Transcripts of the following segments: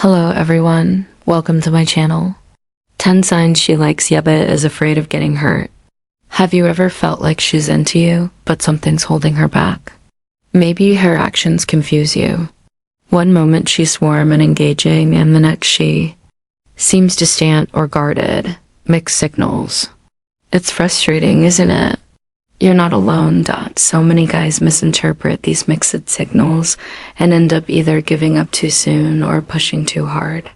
Hello everyone, welcome to my channel. 10 signs she likes you but is afraid of getting hurt. Have you ever felt like she's into you, but something's holding her back? Maybe her actions confuse you. One moment she's warm and engaging, and the next she seems distant or guarded, mixed signals. It's frustrating, isn't it? You're not alone. So many guys misinterpret these mixed signals and end up either giving up too soon or pushing too hard.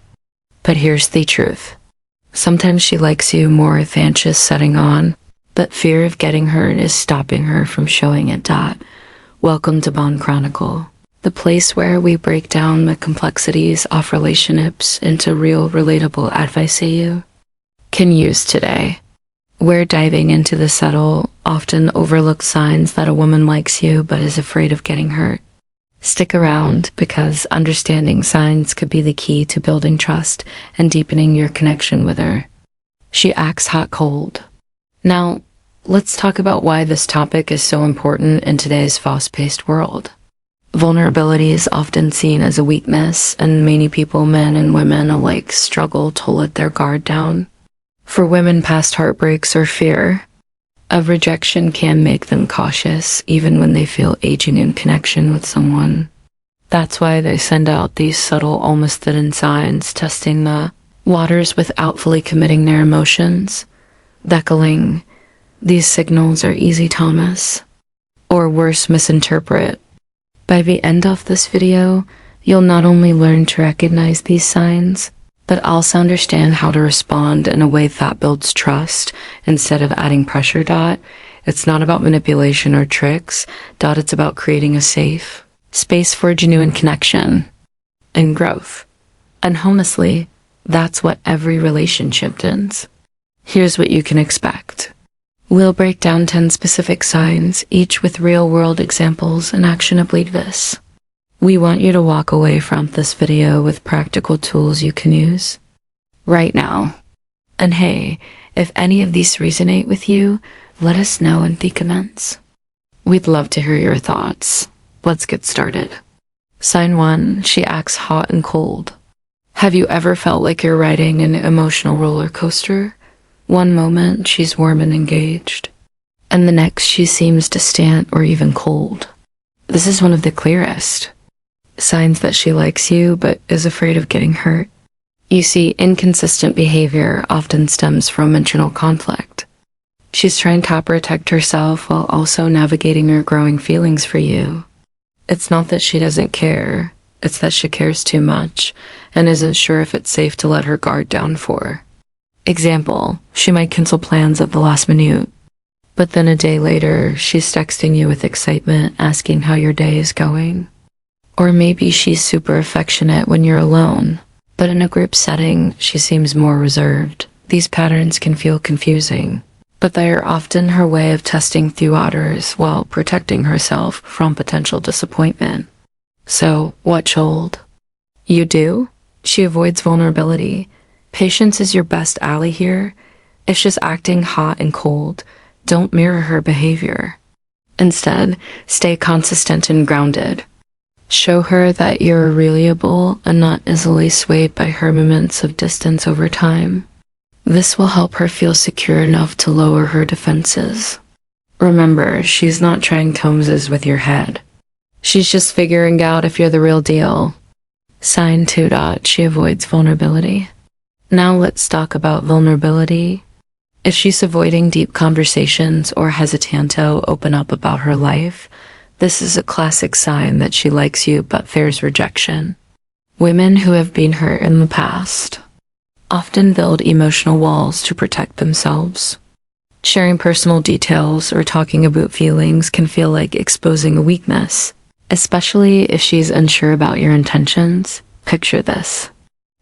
But here's the truth. Sometimes she likes you more than just setting on, but fear of getting hurt is stopping her from showing it. Welcome to Bond Chronicle, the place where we break down the complexities of relationships into real, relatable advice you can use today. We're diving into the subtle, often overlooked signs that a woman likes you but is afraid of getting hurt. Stick around, because understanding signs could be the key to building trust and deepening your connection with her. She acts hot-cold. Now, let's talk about why this topic is so important in today's fast-paced world. Vulnerability is often seen as a weakness, and many people, men and women alike, struggle to let their guard down. For women, past heartbreaks or fear of rejection can make them cautious, even when they feel aging in connection with someone. That's why they send out these subtle, almost hidden signs, testing the waters without fully committing their emotions. Decalling. These signals are easy to miss, or worse, misinterpret. By the end of this video, you'll not only learn to recognize these signs, but also understand how to respond in a way that builds trust instead of adding pressure. It's not about manipulation or tricks. It's about creating a safe space for genuine connection and growth. And honestly, that's what every relationship does. Here's what you can expect. We'll break down 10 specific signs, each with real-world examples and actionable advice. We want you to walk away from this video with practical tools you can use right now. And hey, if any of these resonate with you, let us know in the comments. We'd love to hear your thoughts. Let's get started. Sign 1, she acts hot and cold. Have you ever felt like you're riding an emotional roller coaster? One moment she's warm and engaged, and the next she seems distant or even cold. This is one of the clearest signs that she likes you but is afraid of getting hurt. You see, inconsistent behavior often stems from internal conflict. She's trying to protect herself while also navigating her growing feelings for you. It's not that she doesn't care, it's that she cares too much and isn't sure if it's safe to let her guard down for. Example, she might cancel plans at the last minute, but then a day later, she's texting you with excitement, asking how your day is going. Or maybe she's super affectionate when you're alone, but in a group setting, she seems more reserved. These patterns can feel confusing, but they are often her way of testing the waters while protecting herself from potential disappointment. So, what should you do? She avoids vulnerability. Patience is your best ally here. If she's acting hot and cold, don't mirror her behavior. Instead, stay consistent and grounded. Show her that you're reliable and not easily swayed by her moments of distance over time. This will help her feel secure enough to lower her defenses. Remember, she's not trying to mess with your head. She's just figuring out if you're the real deal. Sign 2. She avoids vulnerability. Now let's talk about vulnerability. If she's avoiding deep conversations or hesitant to open up about her life, this is a classic sign that she likes you but fears rejection. Women who have been hurt in the past often build emotional walls to protect themselves. Sharing personal details or talking about feelings can feel like exposing a weakness, especially if she's unsure about your intentions. Picture this.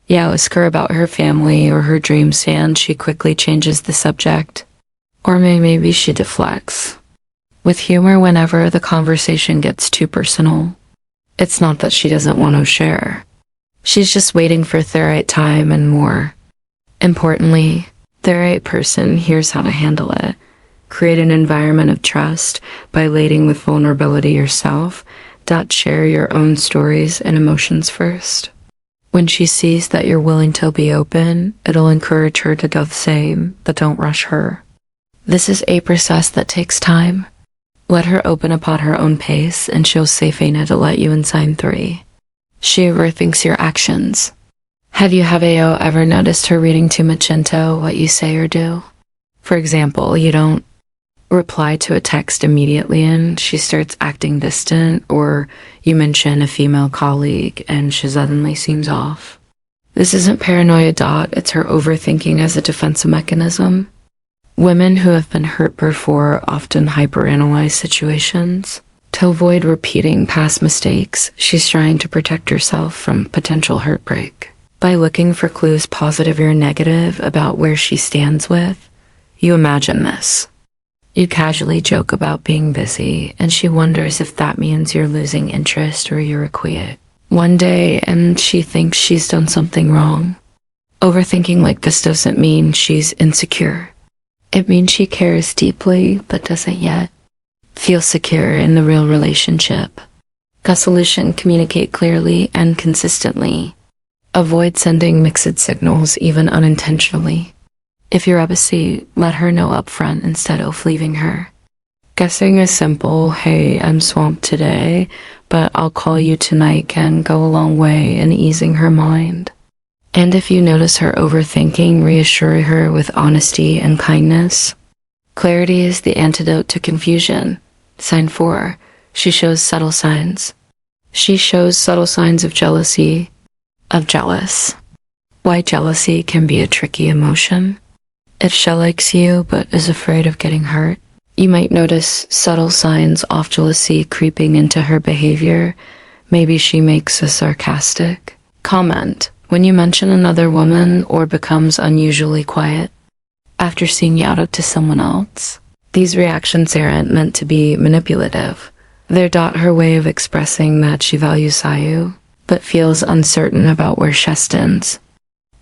You ask her about her family or her dreams and she quickly changes the subject. Or maybe she deflects with humor whenever the conversation gets too personal. It's not that she doesn't want to share. She's just waiting for the right time, and more importantly, the right person hears how to handle it. Create an environment of trust by leading with vulnerability yourself. Share your own stories and emotions first. When she sees that you're willing to be open, it'll encourage her to do the same, but don't rush her. This is a process that takes time. Let her open upon her own pace, and she'll safe enough to let you in sign 3. She overthinks your actions. Have you ever noticed her reading too much into what you say or do? For example, you don't reply to a text immediately and she starts acting distant, or you mention a female colleague and she suddenly seems off. This isn't paranoia. It's her overthinking as a defense mechanism. Women who have been hurt before often hyperanalyze situations. To avoid repeating past mistakes, she's trying to protect herself from potential heartbreak. By looking for clues, positive or negative, about where she stands with, you imagine this. You casually joke about being busy, and she wonders if that means you're losing interest or you're quiet. One day, and she thinks she's done something wrong. Overthinking like this doesn't mean she's insecure. It means she cares deeply, but doesn't yet feel secure in the real relationship. A solution: communicate clearly and consistently. Avoid sending mixed signals, even unintentionally. If you're upset, let her know upfront instead of leaving her. Guessing a simple, "Hey, I'm swamped today, but I'll call you tonight," can go a long way in easing her mind. And if you notice her overthinking, reassure her with honesty and kindness. Clarity is the antidote to confusion. Sign 4. She shows subtle signs. She shows subtle signs of jealousy, jealous. Why jealousy can be a tricky emotion. If she likes you but is afraid of getting hurt, you might notice subtle signs of jealousy creeping into her behavior. Maybe she makes a sarcastic comment when you mention another woman or becomes unusually quiet after seeing you out to someone else. These reactions aren't meant to be manipulative. They're her way of expressing that she values you, but feels uncertain about where she stands.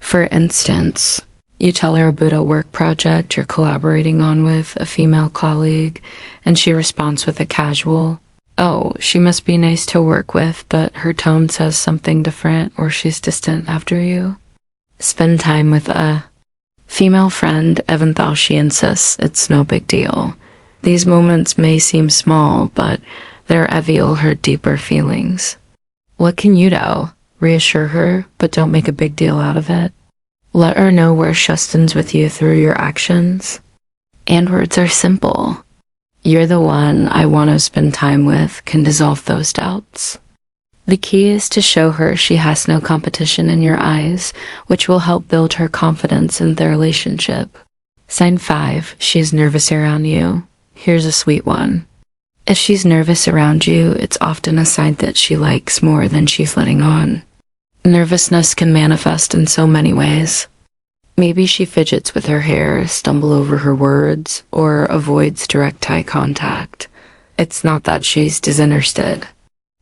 For instance, you tell her about a work project you're collaborating on with a female colleague, and she responds with a casual, "Oh, she must be nice to work with," but her tone says something different, or she's distant after you. Spend time with a female friend, even though she insists it's no big deal. These moments may seem small, but they reveal her deeper feelings. What can you do? Reassure her, but don't make a big deal out of it. Let her know where she stands with you through your actions. And words are simple. "You're the one I want to spend time with" can dissolve those doubts. The key is to show her she has no competition in your eyes, which will help build her confidence in the relationship. Sign 5. She's nervous around you. Here's a sweet one. If she's nervous around you, it's often a sign that she likes more than she's letting on. Nervousness can manifest in so many ways. Maybe she fidgets with her hair, stumbles over her words, or avoids direct eye contact. It's not that she's disinterested.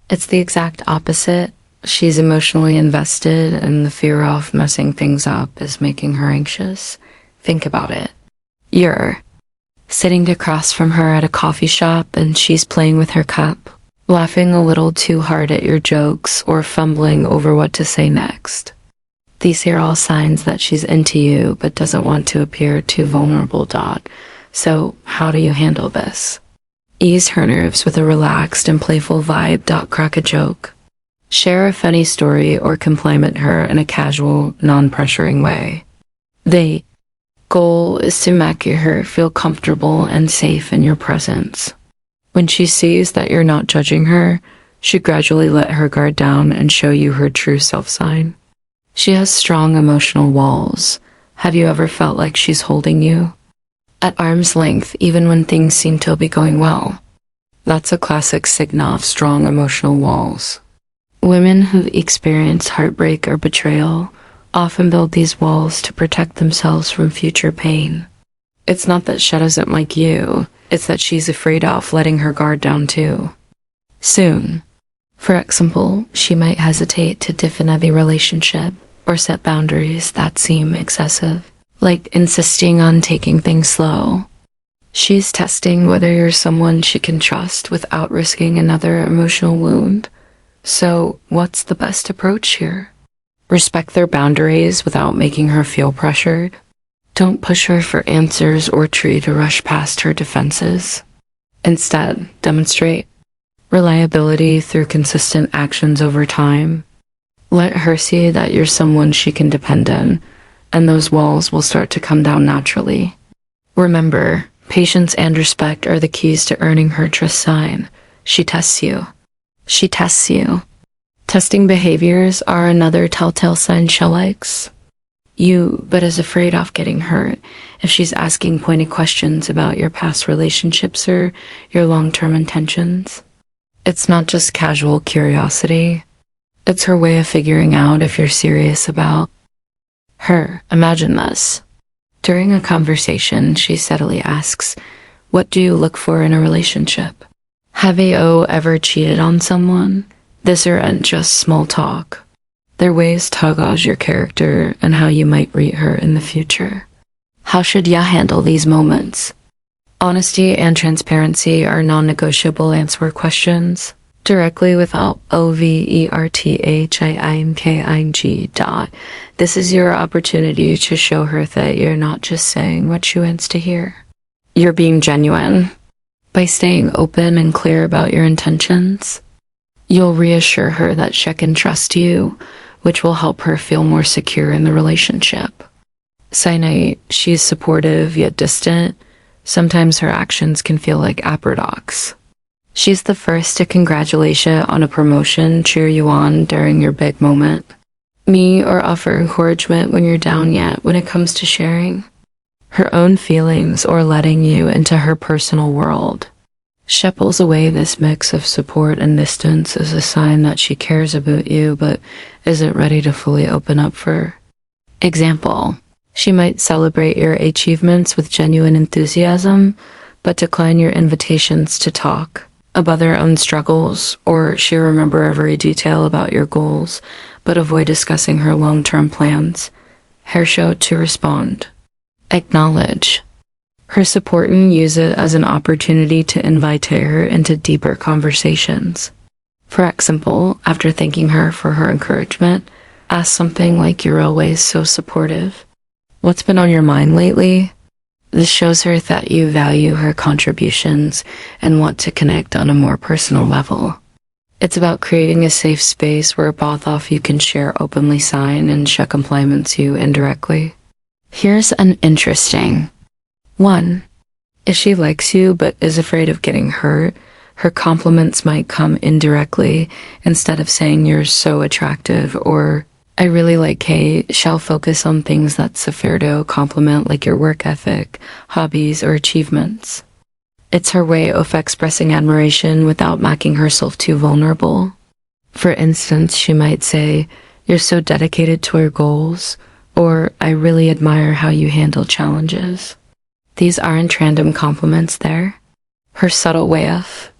It's the exact opposite. She's emotionally invested, and the fear of messing things up is making her anxious. Think about it. You're sitting across from her at a coffee shop, and she's playing with her cup, laughing a little too hard at your jokes, or fumbling over what to say next. These are all signs that she's into you, but doesn't want to appear too vulnerable. So, how do you handle this? Ease her nerves with a relaxed and playful vibe. Crack a joke. Share a funny story or compliment her in a casual, non-pressuring way. The goal is to make her feel comfortable and safe in your presence. When she sees that you're not judging her, she gradually let her guard down and show you her true self-sign. She has strong emotional walls. Have you ever felt like she's holding you at arm's length even when things seem to be going well? That's a classic signal of strong emotional walls. Women who experience heartbreak or betrayal often build these walls to protect themselves from future pain. It's not that she doesn't like you, it's that she's afraid of letting her guard down too soon. For example, she might hesitate to define the relationship or set boundaries that seem excessive, like insisting on taking things slow. She's testing whether you're someone she can trust without risking another emotional wound. So, what's the best approach here? Respect their boundaries without making her feel pressured. Don't push her for answers or try to rush past her defenses. Instead, demonstrate reliability through consistent actions over time. Let her see that you're someone she can depend on, and those walls will start to come down naturally. Remember, patience and respect are the keys to earning her trust sign. She tests you. She tests you. Testing behaviors are another telltale sign she likes you, but is afraid of getting hurt if she's asking pointed questions about your past relationships or your long-term intentions. It's not just casual curiosity. It's her way of figuring out if you're serious about her. Imagine this. During a conversation, she steadily asks, "What do you look for in a relationship? Have you ever cheated on someone?" This aren't just small talk. They're ways to gauge your character and how you might rate her in the future. How should ya handle these moments? Honesty and transparency are non-negotiable answer questions. Directly without overthinking. This is your opportunity to show her that you're not just saying what she wants to hear. You're being genuine. By staying open and clear about your intentions, you'll reassure her that she can trust you, which will help her feel more secure in the relationship. Sign 8, she's supportive yet distant. Sometimes her actions can feel like paradox. She's the first to congratulate you on a promotion, cheer you on during your big moment, or offer encouragement when you're down. Yet when it comes to sharing her own feelings or letting you into her personal world, she pulls away. This mix of support and distance is a sign that she cares about you but isn't ready to fully open up. For example, she might celebrate your achievements with genuine enthusiasm but decline your invitations to talk about their own struggles, or she'll remember every detail about your goals but avoid discussing her long-term plans. Her show to respond. Acknowledge her support and use it as an opportunity to invite her into deeper conversations. For example, after thanking her for her encouragement, ask something like, "You're always so supportive. What's been on your mind lately?" This shows her that you value her contributions and want to connect on a more personal level. It's about creating a safe space where both of you can share openly, sign, and she compliments you indirectly. Here's an interesting 1. If she likes you but is afraid of getting hurt, her compliments might come indirectly. Instead of saying "you're so attractive" or "I really like Kate," she'll focus on things that's a fair to compliment, like your work ethic, hobbies, or achievements. It's her way of expressing admiration without making herself too vulnerable. For instance, she might say, "You're so dedicated to your goals," or "I really admire how you handle challenges." These aren't random compliments there. Her subtle way of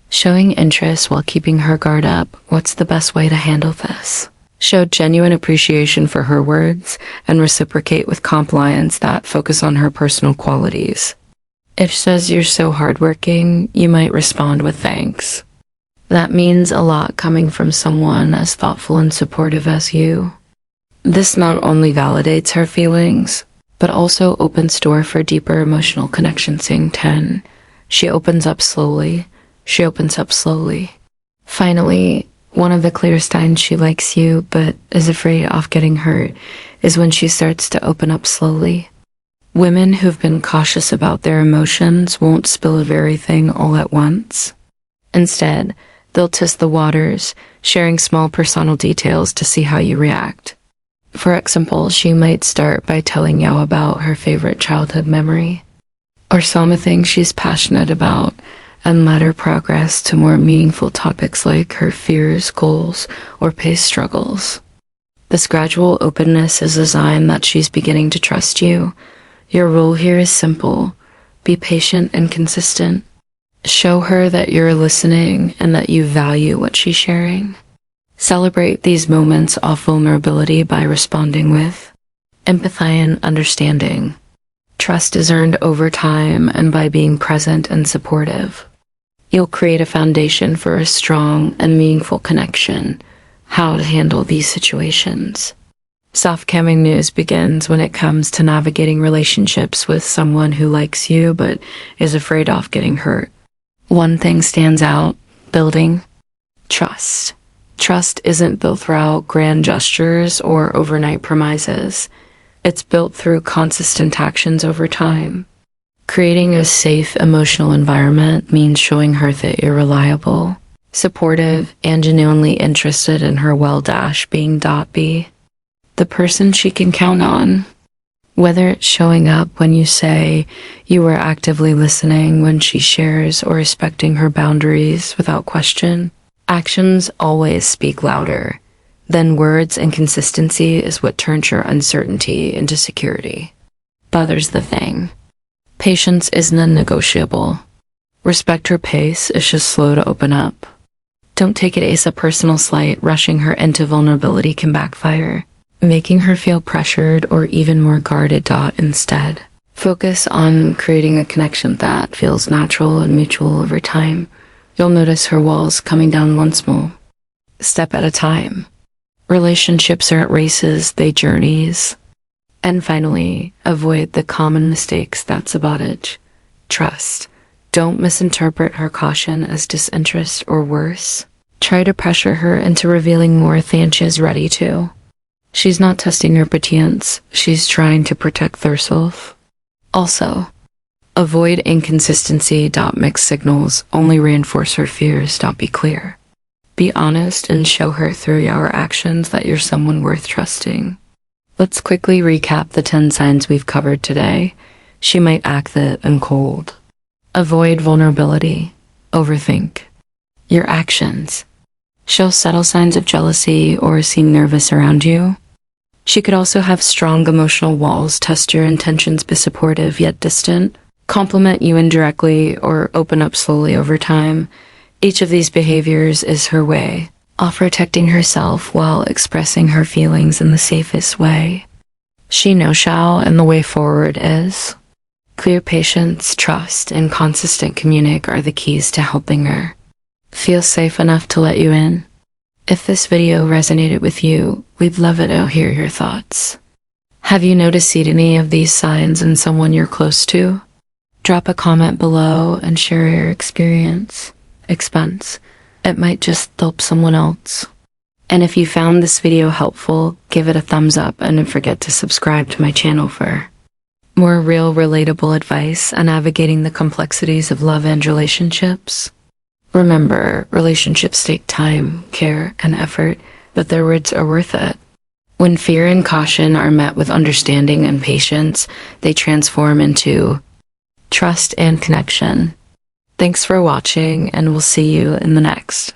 showing interest while keeping her guard up. What's the best way to handle this? Show genuine appreciation for her words and reciprocate with compliments that focus on her personal qualities. If she says "you're so hardworking," you might respond with "thanks." That means a lot coming from someone as thoughtful and supportive as you. This not only validates her feelings, but also opens door for deeper emotional connection. Seeing 10. She opens up slowly. She opens up slowly. Finally, one of the clear signs she likes you but is afraid of getting hurt is when she starts to open up slowly. Women who've been cautious about their emotions won't spill everything all at once. Instead, they'll test the waters, sharing small personal details to see how you react. For example, she might start by telling you about her favorite childhood memory, or something she's passionate about, and let her progress to more meaningful topics like her fears, goals, or past struggles. This gradual openness is a sign that she's beginning to trust you. Your role here is simple. Be patient and consistent. Show her that you're listening and that you value what she's sharing. Celebrate these moments of vulnerability by responding with empathy and understanding. Trust is earned over time and by being present and supportive. You'll create a foundation for a strong and meaningful connection. how to handle these situations. Soft calming news begins when it comes to navigating relationships with someone who likes you but is afraid of getting hurt. One thing stands out: building trust. Trust isn't built through grand gestures or overnight promises. It's built through consistent actions over time. Creating a safe emotional environment means showing her that you're reliable, supportive, and genuinely interested in her well-being. Be the person she can count on. Whether it's showing up when you say you are actively listening when she shares, or respecting her boundaries without question, actions always speak louder than words, and consistency is what turns your uncertainty into security. But there's the thing. Patience isn't a negotiable. Respect her pace is just slow to open up. Don't take it as a personal slight. Rushing her into vulnerability can backfire, making her feel pressured or even more guarded. Instead, focus on creating a connection that feels natural and mutual. Over time, you'll notice her walls coming down one small step at a time. Relationships aren't races, they journeys. And finally, avoid the common mistakes that sabotage trust. Don't misinterpret her caution as disinterest, or worse, try to pressure her into revealing more than she's ready to. She's not testing your patience, she's trying to protect herself. Also, avoid inconsistency. Mixed signals only reinforce her fears. Be clear. Be honest and show her through your actions that you're someone worth trusting. Let's quickly recap the 10 signs we've covered today. She might act thick and cold. Avoid vulnerability. Overthink your actions. Show subtle signs of jealousy or seem nervous around you. She could also have strong emotional walls. Test your intentions. Be supportive yet distant. Compliment you indirectly or open up slowly over time. Each of these behaviors is her way of protecting herself while expressing her feelings in the safest way. She knows how, and the way forward is clear patience, trust, and consistent communication are the keys to helping her feel safe enough to let you in. If this video resonated with you, we'd love it to hear your thoughts. Have you noticed any of these signs in someone you're close to? Drop a comment below and share your experience. It might just help someone else. And if you found this video helpful, give it a thumbs up and don't forget to subscribe to my channel for more real, relatable advice on navigating the complexities of love and relationships. Remember, relationships take time, care, and effort, but their words are worth it. When fear and caution are met with understanding and patience, they transform into trust and connection. Thanks for watching, and we'll see you in the next.